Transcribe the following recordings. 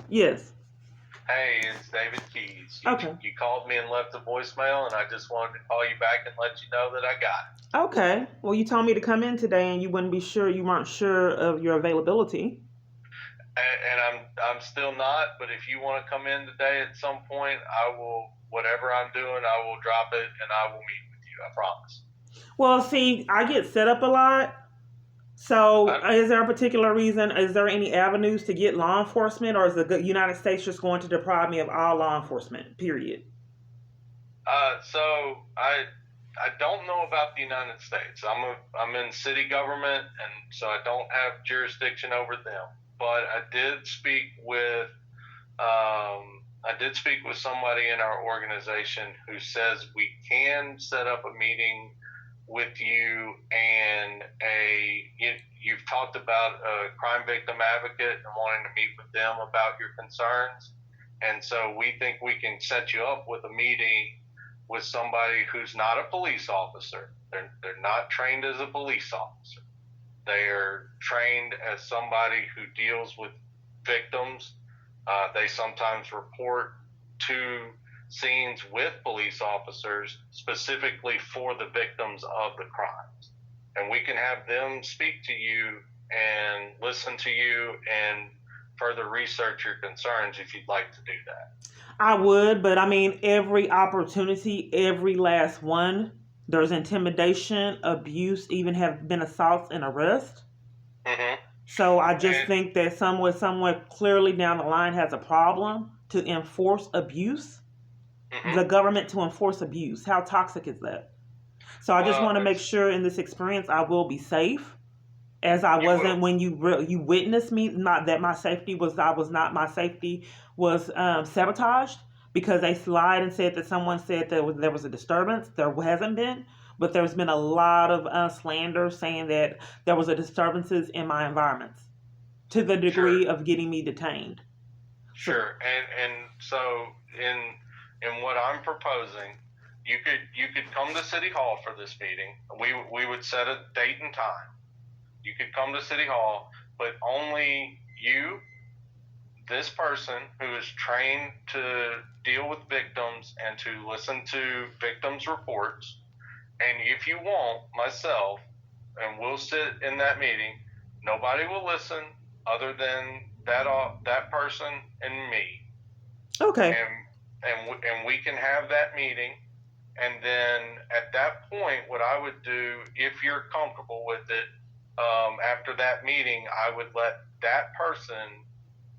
Yes. Hey, it's David Keys. Okay. You called me and left a voicemail, and I just wanted to call you back and let you know that I got it. Okay. Well, you told me to come in today, and you weren't sure of your availability. And I'm still not. But if you want to come in today at some point, I will. Whatever I'm doing, I will drop it and I will meet with you. I promise. Well, see, I get set up a lot. So, I, is there a particular reason? Is there any avenues to get law enforcement, or is the United States just going to deprive me of all law enforcement? Period. so I don't know about the United States. I'm in city government, and so I don't have jurisdiction over them. But I did speak with somebody in our organization who says we can set up a meeting with you and you've talked about a crime victim advocate and wanting to meet with them about your concerns. And so we think we can set you up with a meeting with somebody who's not a police officer. They're not trained as a police officer. They are trained as somebody who deals with victims. They sometimes report to scenes with police officers specifically for the victims of the crimes. And we can have them speak to you and listen to you and further research your concerns if you'd like to do that. I would, but I mean, every opportunity, every last one, there's intimidation, abuse, even have been assaults and arrests. Mm-hmm. So I just think that somewhere clearly down the line has a problem to enforce abuse. Mm-hmm. The government to enforce abuse. How toxic is that? So I just want to make sure in this experience I will be safe, as I wasn't when you witnessed me. Not that my safety was sabotaged because they lied and said that someone said there was a disturbance. There hasn't been, but there's been a lot of slander saying that there was a disturbances in my environments to the degree of getting me detained. Sure, and so in what I'm proposing, you could come to City Hall for this meeting. We would set a date and time. You could come to City Hall, but only you, this person who is trained to deal with victims and to listen to victims' reports, and if you want, myself, and we'll sit in that meeting. Nobody will listen other than that person and me. Okay. And we can have that meeting, and then at that point, what I would do, if you're comfortable with it, after that meeting, I would let that person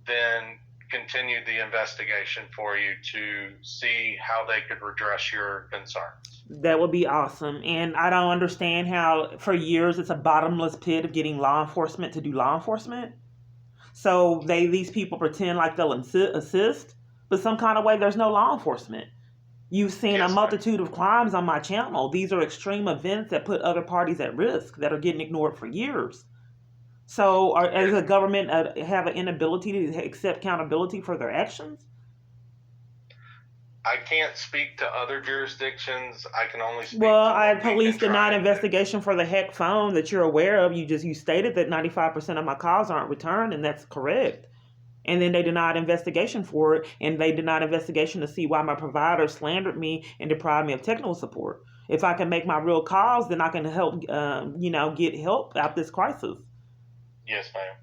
then continue the investigation for you to see how they could redress your concerns. That would be awesome. And I don't understand how for years it's a bottomless pit of getting law enforcement to do law enforcement. So these people pretend like they'll assist, but some kind of way there's no law enforcement. You've seen a multitude of crimes on my channel. These are extreme events that put other parties at risk that are getting ignored for years. So, as a government, have an inability to accept accountability for their actions? I can't speak to other jurisdictions. I can only speak to police denied investigation for the hack phone that you're aware of. You stated that 95% of my calls aren't returned, and that's correct. And then they denied investigation for it, and they denied investigation to see why my provider slandered me and deprived me of technical support. If I can make my real calls, then I can help, get help out this crisis. Yes, ma'am.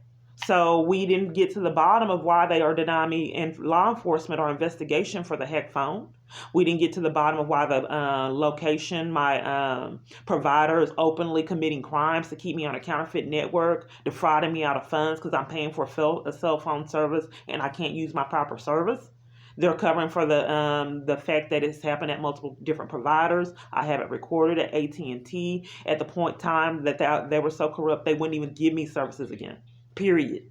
So we didn't get to the bottom of why they are denying me law enforcement or investigation for the hack phone. We didn't get to the bottom of why the location, my provider is openly committing crimes to keep me on a counterfeit network, defrauding me out of funds because I'm paying for a cell phone service and I can't use my proper service. They're covering for the fact that it's happened at multiple different providers. I have it recorded at AT&T at the point in time that they were so corrupt they wouldn't even give me services again. Period.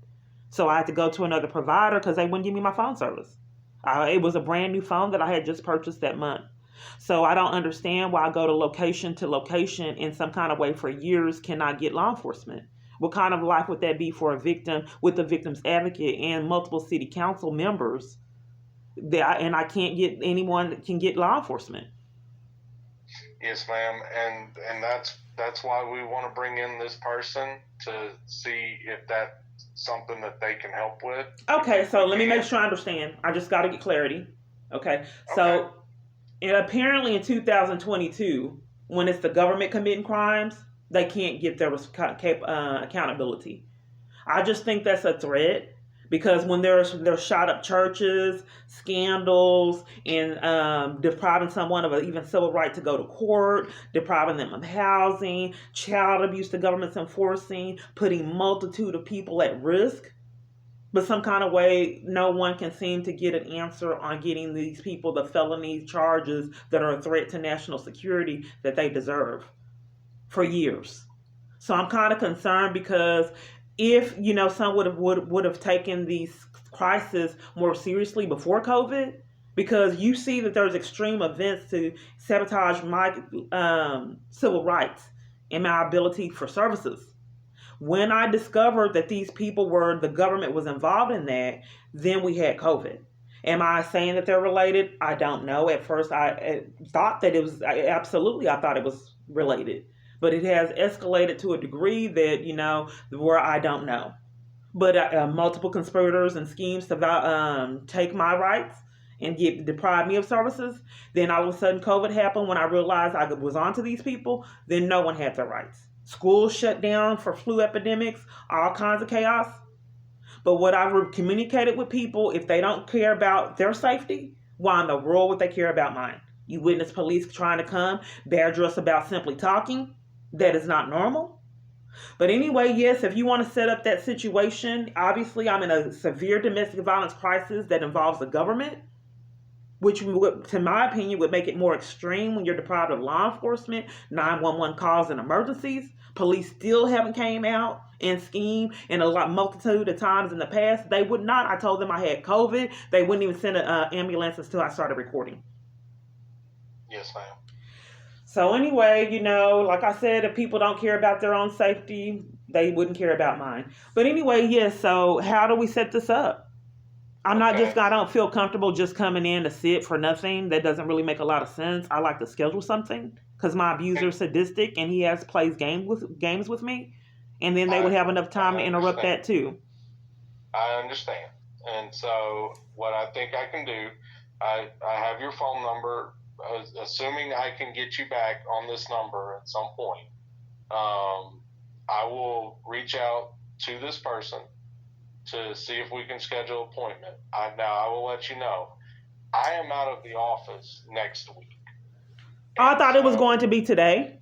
So I had to go to another provider because they wouldn't give me my phone service. It was a brand new phone that I had just purchased that month. So I don't understand why I go to location in some kind of way for years cannot get law enforcement. What kind of life would that be for a victim with the Victims Advocate and multiple city council members? And I can't get anyone that can get law enforcement. Yes, ma'am, and that's why we want to bring in this person to see if that something that they can help with. Okay, so let me make sure I understand. I just got to get clarity. Okay, so apparently in 2022, when it's the government committing crimes, they can't get their accountability. I just think that's a threat because when there's shot up churches, scandals, and depriving someone of an even civil right to go to court, depriving them of housing, child abuse the government's enforcing, putting multitude of people at risk. But some kind of way, no one can seem to get an answer on getting these people the felony charges that are a threat to national security that they deserve for years. So I'm kind of concerned because if some would have taken these crises more seriously before COVID, because you see that there's extreme events to sabotage my civil rights and my ability for services. When I discovered that these people the government was involved in that, then we had COVID. Am I saying that they're related? I don't know. At first, I thought that it was, absolutely, I thought it was related. But it has escalated to a degree that, where I don't know. But multiple conspirators and schemes to take my rights and deprive me of services. Then all of a sudden COVID happened when I realized I was onto these people. Then no one had their rights. Schools shut down for flu epidemics, all kinds of chaos. But what I've communicated with people, if they don't care about their safety, why in the world would they care about mine? You witness police trying to come, badger us about simply talking. That is not normal. But anyway, yes, if you want to set up that situation, obviously I'm in a severe domestic violence crisis that involves the government, which, to my opinion, would make it more extreme when you're deprived of law enforcement, 911 calls and emergencies. Police still haven't came out and schemed, and multitude of times in the past. They would not. I told them I had COVID. They wouldn't even send an ambulance until I started recording. Yes, ma'am. So anyway, like I said, if people don't care about their own safety, they wouldn't care about mine. But anyway, yes, so how do we set this up? I don't feel comfortable just coming in to sit for nothing. That doesn't really make a lot of sense. I like to schedule something because my abuser is sadistic and he plays games with me. And then they would have enough time to interrupt that too. I understand. And so what I think I can do, I have your phone number. Assuming I can get you back on this number at some point, I will reach out to this person to see if we can schedule an appointment. I will let you know. I am out of the office next week. I thought it was going to be today.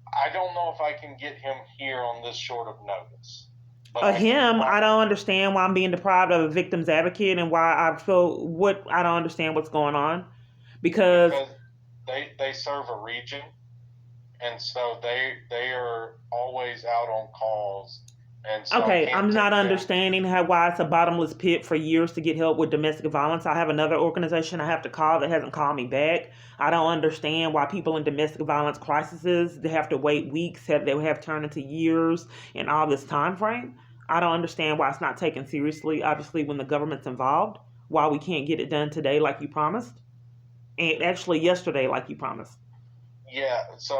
I don't know if I can get him here on this short of notice. I don't understand why I'm being deprived of a victim's advocate and why I don't understand what's going on. Because they serve a region, and so they are always out on calls. And so okay, I'm not understanding why it's a bottomless pit for years to get help with domestic violence. I have another organization I have to call that hasn't called me back. I don't understand why people in domestic violence crises, they have to wait weeks, they have turned into years and all this time frame. I don't understand why it's not taken seriously, obviously, when the government's involved, why we can't get it done today like you promised. And actually yesterday, like you promised. Yeah, so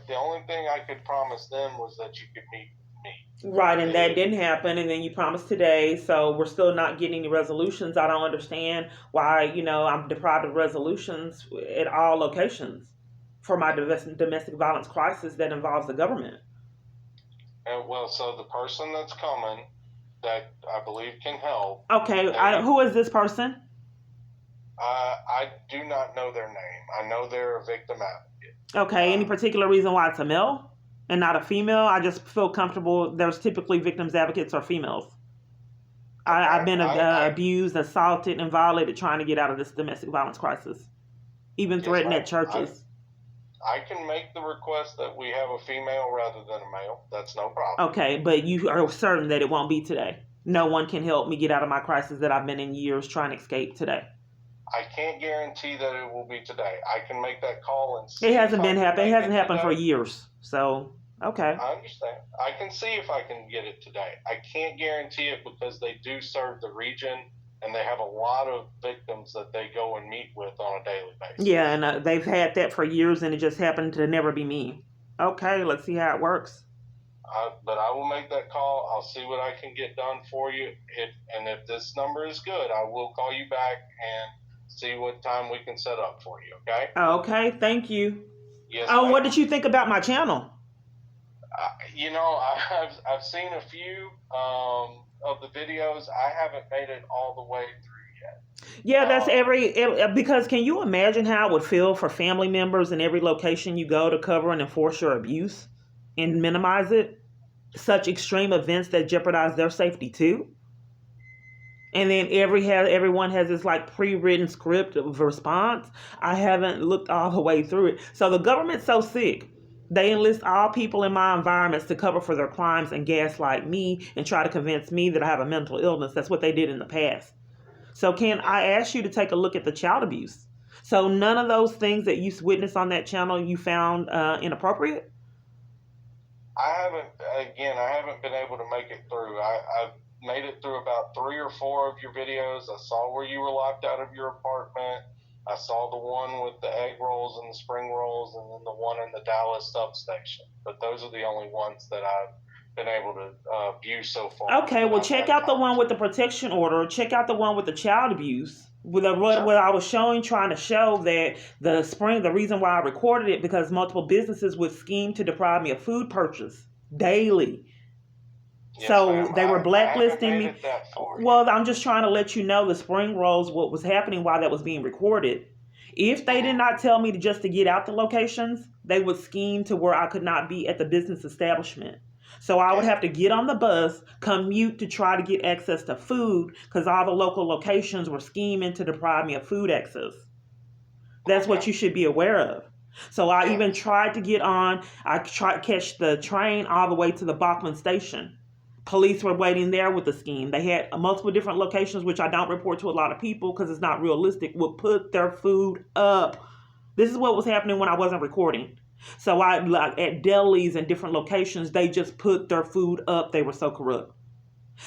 the only thing I could promise them was that you could meet me. Right, and that didn't happen, and then you promised today, so we're still not getting any resolutions. I don't understand why, I'm deprived of resolutions at all locations for my domestic violence crisis that involves the government. And so the person that's coming that I believe can help. Okay, who is this person? I do not know their name. I know they're a victim advocate. Okay, any particular reason why it's a male and not a female? I just feel comfortable. There's typically victims advocates are females. Okay. I've been abused, assaulted, and violated trying to get out of this domestic violence crisis. Even threatened at churches. I can make the request that we have a female rather than a male. That's no problem. Okay, but you are certain that it won't be today? No one can help me get out of my crisis that I've been in years trying to escape today? I can't guarantee that it will be today. I can make that call and see. It hasn't happened for years. So, okay. I understand. I can see if I can get it today. I can't guarantee it because they do serve the region and they have a lot of victims that they go and meet with on a daily basis. Yeah, and they've had that for years and it just happened to never be me. Okay, let's see how it works. But I will make that call. I'll see what I can get done for you. If this number is good, I will call you back and see what time we can set up for you. Okay? Okay, thank you. Yes, Oh, ma'am. what did you think about my channel? I've seen a few of the videos. I haven't made it all the way through yet. Yeah, that's because can you imagine how it would feel for family members in every location you go to cover and enforce your abuse and minimize it? Such extreme events that jeopardize their safety too. And then everyone has this like pre-written script of response. I haven't looked all the way through it. So the government's so sick. They enlist all people in my environments to cover for their crimes and gaslight me and try to convince me that I have a mental illness. That's what they did in the past. So can I ask you to take a look at the child abuse? So none of those things that you witnessed on that channel you found inappropriate? I haven't been able to make it through. I've made it through about 3 or 4 of your videos. I saw where you were locked out of your apartment. I saw the one with the egg rolls and the spring rolls, and then the one in the Dallas substation. But those are the only ones that I've been able to view so far. Okay, well, check out the one with the protection order. Check out the one with the child abuse. What I was trying to show that the reason why I recorded it, because multiple businesses would scheme to deprive me of food purchase daily. Yes, so ma'am. they were blacklisting me. Well, I'm just trying to let you know the spring rolls, what was happening while that was being recorded. If they did not tell me to get out the locations, they would scheme to where I could not be at the business establishment. So I would have to get on the bus, commute to try to get access to food because all the local locations were scheming to deprive me of food access. That's what you should be aware of. So I even tried to get on. I tried to catch the train all the way to the Bachman station. Police were waiting there with the scheme. They had multiple different locations, which I don't report to a lot of people because it's not realistic, would put their food up. This is what was happening when I wasn't recording. So at delis and different locations, they just put their food up. They were so corrupt.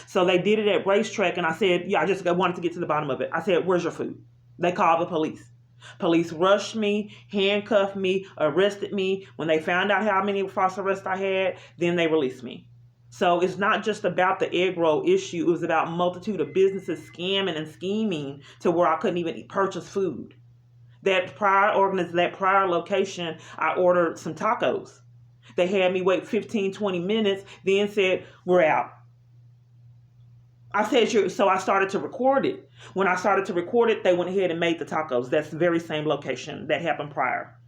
So they did it at Racetrack, and I said, I wanted to get to the bottom of it. I said, where's your food? They called the police. Police rushed me, handcuffed me, arrested me. When they found out how many false arrests I had, then they released me. So it's not just about the egg roll issue. It was about a multitude of businesses scamming and scheming to where I couldn't even purchase food. That prior location, I ordered some tacos. They had me wait 15, 20 minutes, then said, we're out. I said, so I started to record it. When I started to record it, they went ahead and made the tacos. That's the very same location that happened prior.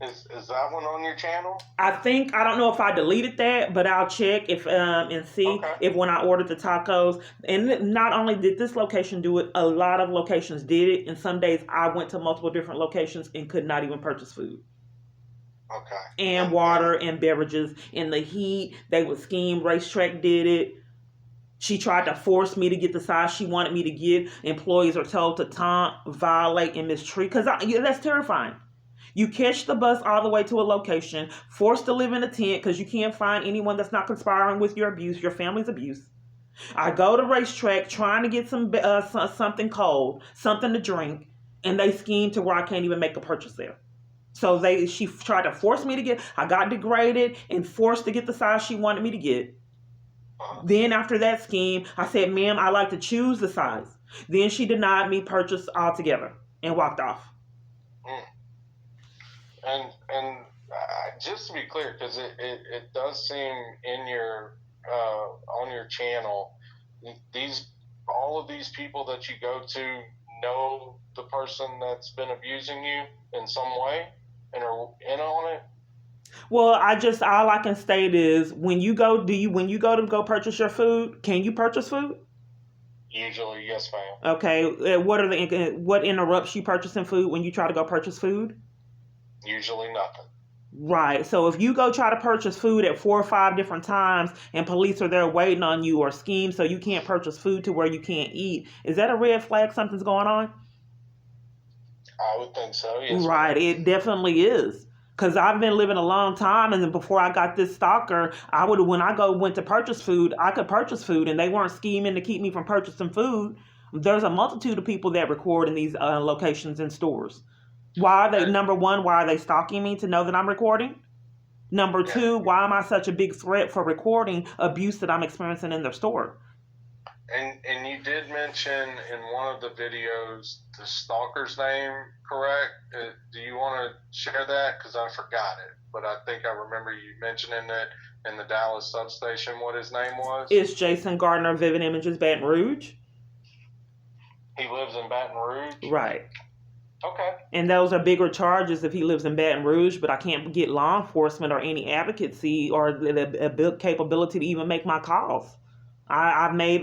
Is that one on your channel? I don't know if I deleted that, but I'll check and see if when I ordered the tacos, and not only did this location do it, a lot of locations did it. And some days I went to multiple different locations and could not even purchase food. Okay. And water and beverages in the heat. They would scheme. Racetrack did it. She tried to force me to get the size she wanted me to get. Employees are told to taunt, violate, and mistreat. Because that's terrifying. You catch the bus all the way to a location, forced to live in a tent because you can't find anyone that's not conspiring with your abuse, your family's abuse. I go to Racetrack trying to get something cold, something to drink, and they scheme to where I can't even make a purchase there. So she tried to force me I got degraded and forced to get the size she wanted me to get. Then after that scheme, I said, ma'am, I like to choose the size. Then she denied me purchase altogether and walked off. And just to be clear, because it does seem in your on your channel, all of these people that you go to know the person that's been abusing you in some way and are in on it. Well, all I can state is when you go to go purchase your food, can you purchase food? Usually, yes, ma'am. Okay, what interrupts you purchasing food when you try to go purchase food? Usually nothing. Right. So if you go try to purchase food at 4 or 5 different times and police are there waiting on you or scheme so you can't purchase food to where you can't eat, is that a red flag something's going on? I would think so, yes. Right. It definitely is. Because I've been living a long time, and then before I got this stalker, when I went to purchase food, I could purchase food, and they weren't scheming to keep me from purchasing food. There's a multitude of people that record in these locations and stores. Why are they, number one, why are they stalking me to know that I'm recording? Number Yeah. two, why am I such a big threat for recording abuse that I'm experiencing in their store? And you did mention in one of the videos the stalker's name, correct? Do you want to share that? Because I forgot it, but I think I remember you mentioning it in the Dallas substation, what his name was. It's Jason Gardner, Vivid Images, Baton Rouge. He lives in Baton Rouge? Right. Okay. And those are bigger charges if he lives in Baton Rouge, but I can't get law enforcement or any advocacy or the capability to even make my calls. I've made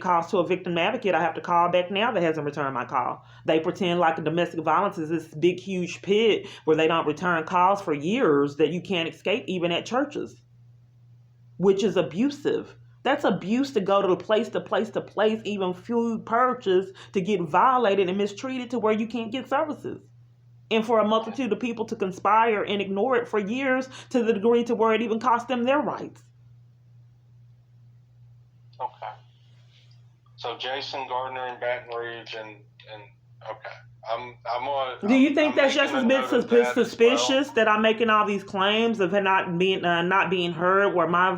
calls to a victim advocate. I have to call back now that hasn't returned my call. They pretend like domestic violence is this big, huge pit where they don't return calls for years that you can't escape even at churches, which is abusive. That's abuse to go to place to place to place, even food purchase, to get violated and mistreated to where you can't get services. And for a multitude of people to conspire and ignore it for years to the degree to where it even cost them their rights. Okay. So Jason Gardner in Baton Rouge and okay. Do you think that's just a bit suspicious well? that I'm making all these claims of not being heard, where my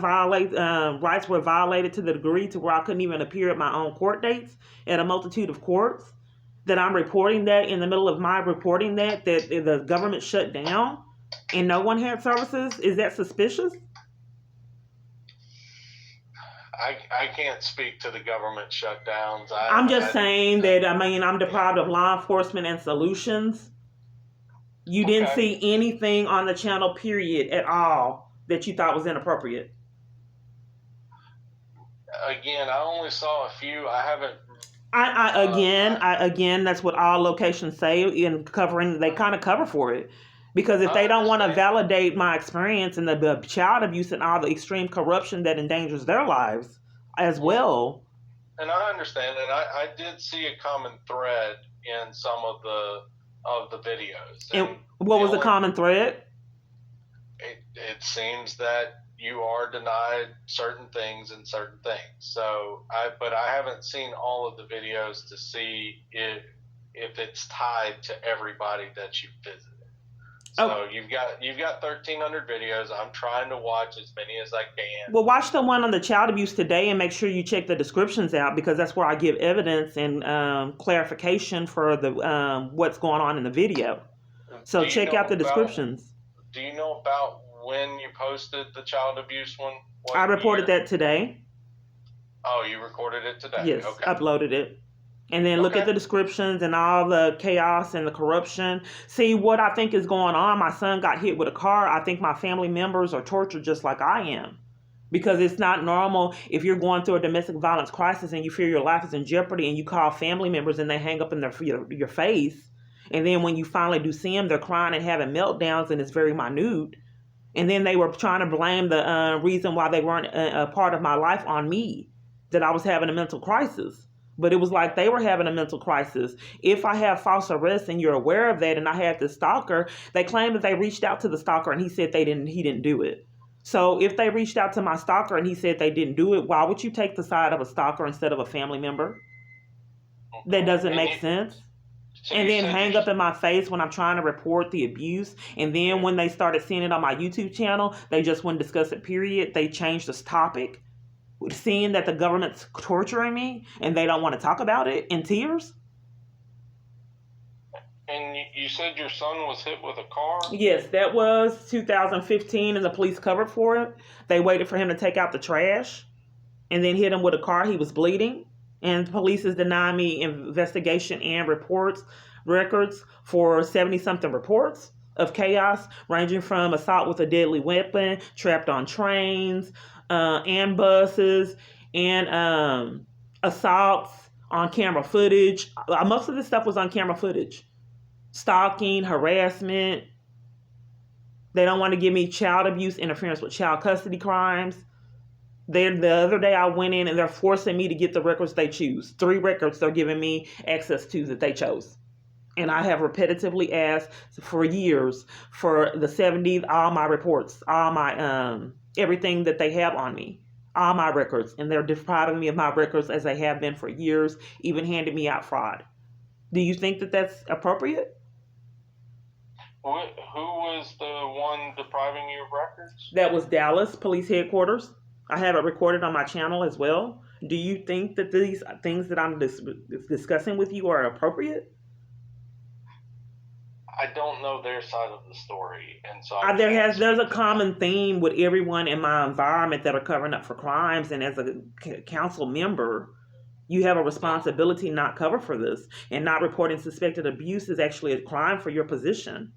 rights were violated to the degree to where I couldn't even appear at my own court dates at a multitude of courts? That I'm reporting that in the middle of my reporting that the government shut down and no one had services? Is that suspicious? I can't speak to the government shutdowns. I'm just saying that, I'm deprived of law enforcement and solutions. You didn't see anything on the channel, period, at all, that you thought was inappropriate. Again, I only saw a few. I haven't. Again, that's what all locations say in covering. They kind of cover for it. Because if they don't want to validate my experience and the child abuse and all the extreme corruption that endangers their lives as well. And I understand, and I did see a common thread in some of the videos. And what was the common thread? It seems that you are denied certain things and certain things. So but I haven't seen all of the videos to see if it's tied to everybody that you visited. So you've got 1,300 videos. I'm trying to watch as many as I can. Well, watch the one on the child abuse today and make sure you check the descriptions out, because that's where I give evidence and clarification for the what's going on in the video. So check out the descriptions. Do you know about when you posted the child abuse one? I reported that today. Oh, you recorded it today? Yes, okay. Uploaded it. And then look at the descriptions and all the chaos and the corruption. See what I think is going on. My son got hit with a car. I think my family members are tortured just like I am. Because it's not normal if you're going through a domestic violence crisis and you fear your life is in jeopardy and you call family members and they hang up in your face. And then when you finally do see them, they're crying and having meltdowns and it's very minute. And then they were trying to blame the reason why they weren't a part of my life on me, that I was having a mental crisis. But it was like they were having a mental crisis. If I have false arrest and you're aware of that, and I had the stalker, they claim that they reached out to the stalker and he said he didn't do it. So if they reached out to my stalker and he said they didn't do it, why would you take the side of a stalker instead of a family member? That doesn't make sense. And then hang up in my face when I'm trying to report the abuse. And then when they started seeing it on my YouTube channel, they just wouldn't discuss it, period. They changed this topic. Seeing that the government's torturing me and they don't want to talk about it, in tears. And you said your son was hit with a car? Yes, that was 2015 and the police covered for it. They waited for him to take out the trash and then hit him with a car. He was bleeding. And police has denied me investigation and records for 70-something reports of chaos, ranging from assault with a deadly weapon, trapped on trains, and buses, and assaults on camera footage. Most of this stuff was on camera footage. Stalking, harassment. They don't want to give me child abuse, interference with child custody crimes. The other day I went in and they're forcing me to get the records they choose. 3 records they're giving me access to that they chose. And I have repetitively asked for years for the 70s, all my reports, all my everything that they have on me, all my records. And they're depriving me of my records as they have been for years, even handed me out fraud. Do you think that that's appropriate? Who was the one depriving you of records? That was Dallas Police Headquarters. I have it recorded on my channel as well. Do you think that these things that I'm discussing with you are appropriate? I don't know their side of the story, and so There's a common theme with everyone in my environment that are covering up for crimes, and as a council member, you have a responsibility not cover for this, and not reporting suspected abuse is actually a crime for your position.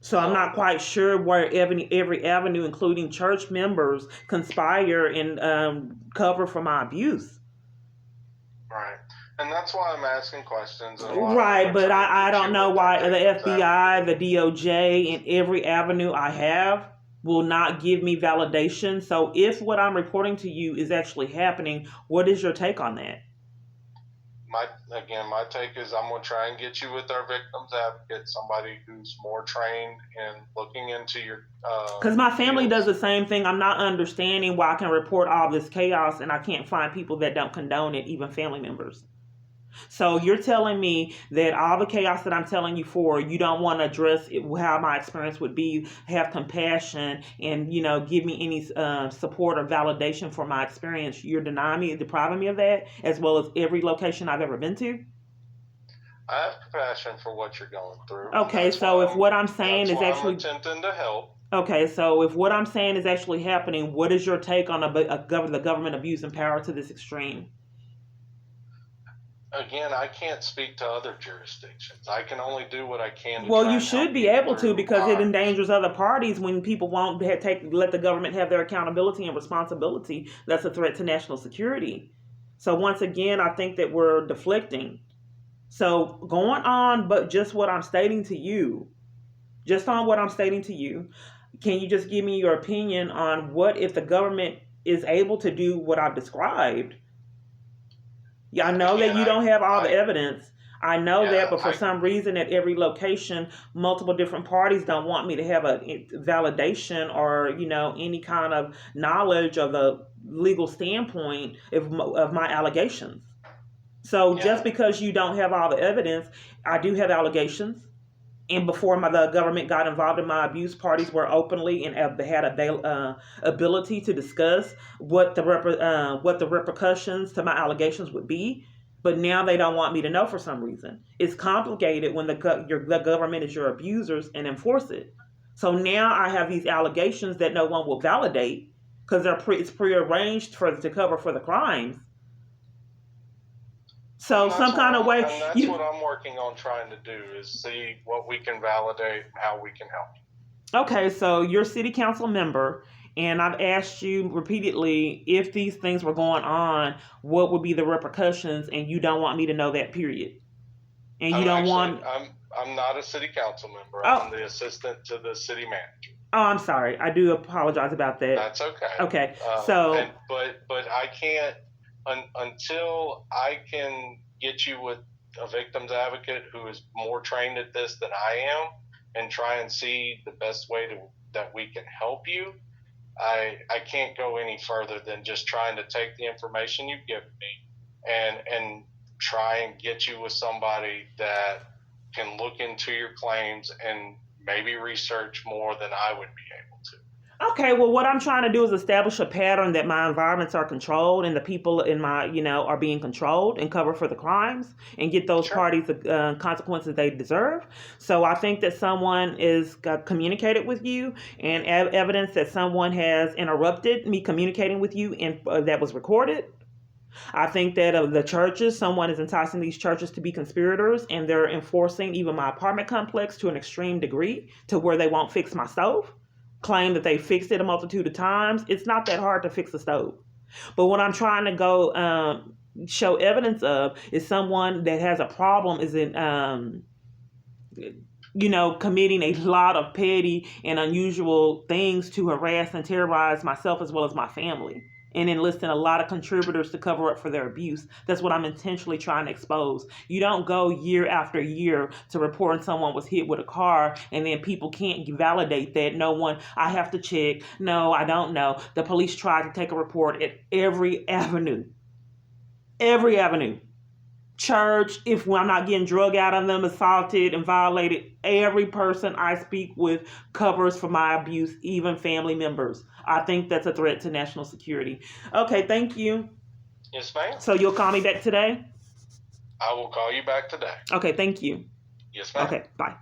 So I'm not quite sure where every avenue, including church members, conspire and cover for my abuse. Right. And that's why I'm asking questions. Right, but I don't know why the FBI, the DOJ, and every avenue I have will not give me validation. So if what I'm reporting to you is actually happening, what is your take on that? My take is I'm going to try and get you with our victims advocate, somebody who's more trained in looking into your... Because my family does the same thing. I'm not understanding why I can report all this chaos and I can't find people that don't condone it, even family members. So you're telling me that all the chaos that I'm telling you for, you don't want to address it, how my experience would be, have compassion, and give me any support or validation for my experience. You're denying me, depriving me of that, as well as every location I've ever been to. I have compassion for what you're going through. Okay, so if what I'm saying is actually attempting to help. Okay, so if what I'm saying is actually happening, what is your take on the government abusing power to this extreme? Again, I can't speak to other jurisdictions. I can only do what I can. Well, you should be able to, because it endangers other parties when people won't let the government have their accountability and responsibility. That's a threat to national security. So once again, I think that we're deflecting. So going on, but just what I'm stating to you, can you just give me your opinion on what if the government is able to do what I've described? Yeah, I know that you don't have all the evidence. I know that, but for some reason at every location, multiple different parties don't want me to have a validation or, any kind of knowledge of the legal standpoint of my allegations. So just because you don't have all the evidence, I do have allegations. And before the government got involved in my abuse, parties were openly and had a ability to discuss what the repercussions to my allegations would be. But now they don't want me to know for some reason. It's complicated when the government is your abusers and enforce it. So now I have these allegations that no one will validate because it's prearranged to cover for the crimes. So some kind of way. And that's what I'm working on trying to do is see what we can validate, how we can help. Okay, so you're a city council member, and I've asked you repeatedly if these things were going on, what would be the repercussions, and you don't want me to know that, period. And you don't want. I'm not a city council member. I'm the assistant to the city manager. Oh, I'm sorry. I do apologize about that. That's okay. Okay, but I can't. Until I can get you with a victims advocate who is more trained at this than I am and try and see the best way that we can help you, I can't go any further than just trying to take the information you've given me and try and get you with somebody that can look into your claims and maybe research more than I would be able to. Okay, well, what I'm trying to do is establish a pattern that my environments are controlled and the people in my, are being controlled and cover for the crimes and get those parties the consequences they deserve. So I think that someone is communicated with you and evidence that someone has interrupted me communicating with you and that was recorded. I think that of the churches, someone is enticing these churches to be conspirators and they're enforcing even my apartment complex to an extreme degree to where they won't fix my stove. Claim that they fixed it a multitude of times. It's not that hard to fix a stove. But what I'm trying to go show evidence of is someone that has a problem is in, committing a lot of petty and unusual things to harass and terrorize myself as well as my family. And enlisting a lot of contributors to cover up for their abuse. That's what I'm intentionally trying to expose. You don't go year after year to reporting someone was hit with a car and then people can't validate that. I have to check. No, I don't know. The police tried to take a report at every avenue. Every avenue. church, if I'm not getting drug out of them, assaulted and violated, every person I speak with covers for my abuse, even family members. I think that's a threat to national security. Okay, thank you. Yes, ma'am. So you'll call me back today? I will call you back today. Okay, thank you. Yes, ma'am. Okay, bye.